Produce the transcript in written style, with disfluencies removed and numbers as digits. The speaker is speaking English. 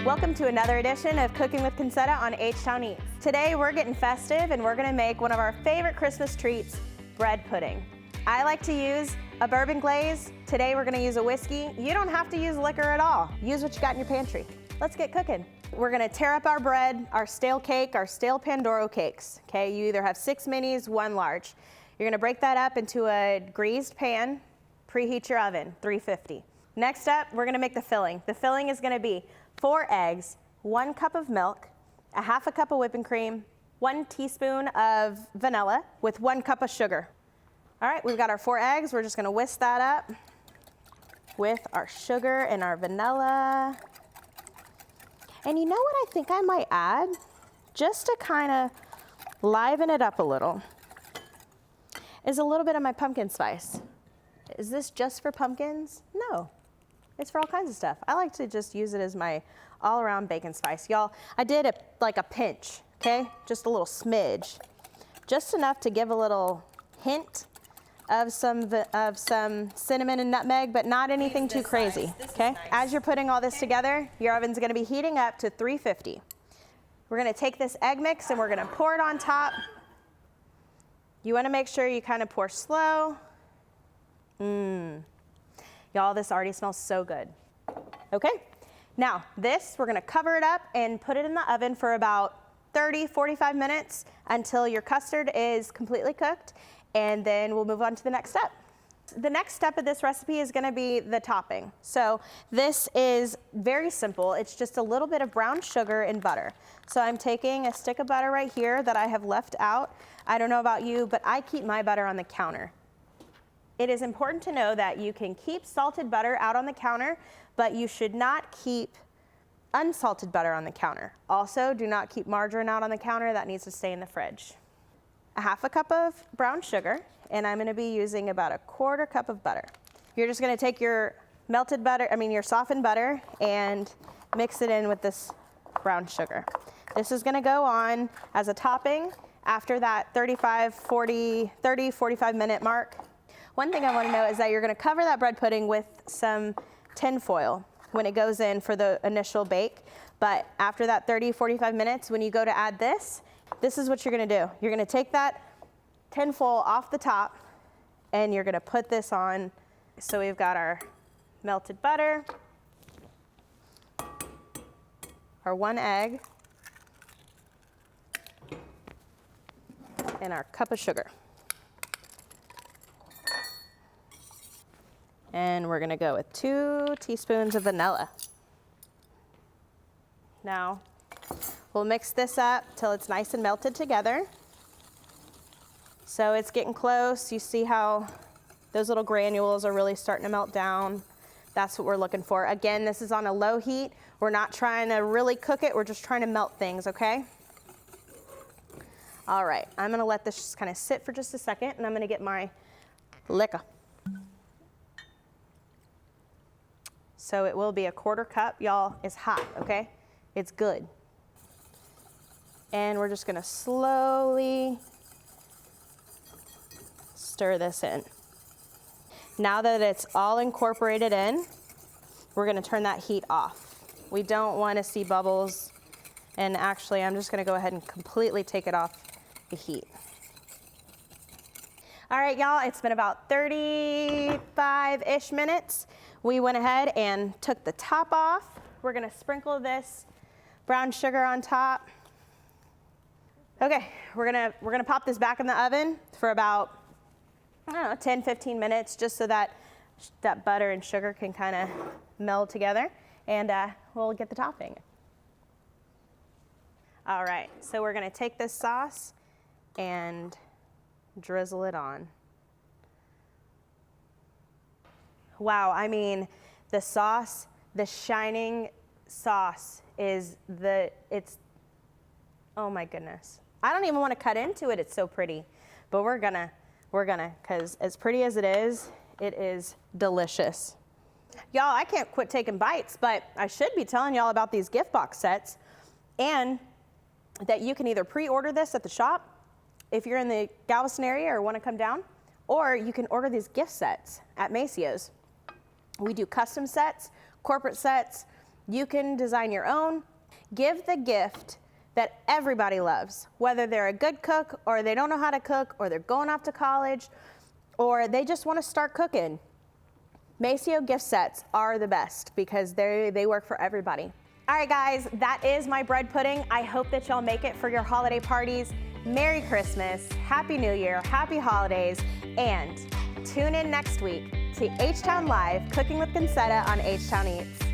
Welcome to another edition of Cooking with Concetta on H-Town Eats. Today we're getting festive and we're gonna make one of our favorite Christmas treats, bread pudding. I like to use a bourbon glaze. Today we're gonna use a whiskey. You don't have to use liquor at all. Use what you got in your pantry. Let's get cooking. We're gonna tear up our bread, our stale cake, our stale Pandoro cakes. Okay, you either have 6 minis, 1 large. You're gonna break that up into a greased pan, preheat your oven, 350. Next up, we're gonna make the filling. The filling is gonna be 4 eggs, 1 cup of milk, a half a cup of whipping cream, 1 teaspoon of vanilla with 1 cup of sugar. All right, we've got our 4 eggs. We're just gonna whisk that up with our sugar and our vanilla. And you know what I think I might add? Just to kind of liven it up a little, is a little bit of my pumpkin spice. Is this just for pumpkins? No, it's for all kinds of stuff. I like to just use it as my all-around bacon spice. Y'all, I did like a pinch, okay? Just a little smidge. Just enough to give a little hint of some cinnamon and nutmeg, but not anything too crazy, okay? Nice. As you're putting all this together, your oven's gonna be heating up to 350. We're gonna take this egg mix and we're gonna pour it on top. You wanna make sure you kind of pour slow. Y'all, this already smells so good. Okay, now this, we're gonna cover it up and put it in the oven for about 30-45 minutes until your custard is completely cooked, and then we'll move on to the next step. The next step of this recipe is gonna be the topping. So this is very simple. It's just a little bit of brown sugar and butter. So I'm taking a stick of butter right here that I have left out. I don't know about you, but I keep my butter on the counter. It is important to know that you can keep salted butter out on the counter, but you should not keep unsalted butter on the counter. Also, do not keep margarine out on the counter. That needs to stay in the fridge. A half a cup of brown sugar, and I'm gonna be using about a 1/4 cup of butter. You're just gonna take your your softened butter and mix it in with this brown sugar. This is gonna go on as a topping after that 30-45 minute mark. One thing I want to know is that you're going to cover that bread pudding with some tin foil when it goes in for the initial bake. But after that 30-45 minutes, when you go to add this is what you're going to do. You're going to take that tin foil off the top and you're going to put this on. So we've got our melted butter, our 1 egg, and our cup of sugar. And we're gonna go with 2 teaspoons of vanilla. Now, we'll mix this up till it's nice and melted together. So it's getting close. You see how those little granules are really starting to melt down. That's what we're looking for. Again, this is on a low heat. We're not trying to really cook it. We're just trying to melt things, okay? All right, I'm gonna let this just kind of sit for just a second, and I'm gonna get my liquor. So it will be a 1/4 cup. Y'all, it's hot, okay? It's good. And we're just gonna slowly stir this in. Now that it's all incorporated in, we're gonna turn that heat off. We don't wanna see bubbles. And actually, I'm just gonna go ahead and completely take it off the heat. All right, y'all, it's been about 35-ish minutes. We went ahead and took the top off. We're gonna sprinkle this brown sugar on top. Okay, we're gonna pop this back in the oven for about, I don't know, 10-15 minutes, just so that butter and sugar can kind of meld together, and we'll get the topping. All right, so we're gonna take this sauce and drizzle it on. Wow, I mean, the sauce, the shining sauce oh my goodness. I don't even want to cut into it, it's so pretty. But we're gonna, because as pretty as it is delicious. Y'all, I can't quit taking bites, but I should be telling y'all about these gift box sets, and that you can either pre-order this at the shop if you're in the Galveston area or want to come down, or you can order these gift sets at Maceo's. We do custom sets, corporate sets, You can design your own. Give the gift that everybody loves, whether they're a good cook or they don't know how to cook or they're going off to college or they just want to start cooking. Maceo gift sets are the best because they work for everybody. All right, guys, that is my bread pudding. I hope that y'all make it for your holiday parties. Merry Christmas, Happy New Year, Happy Holidays, and tune in next week to H-Town Live, Cooking with Concetta on H-Town Eats.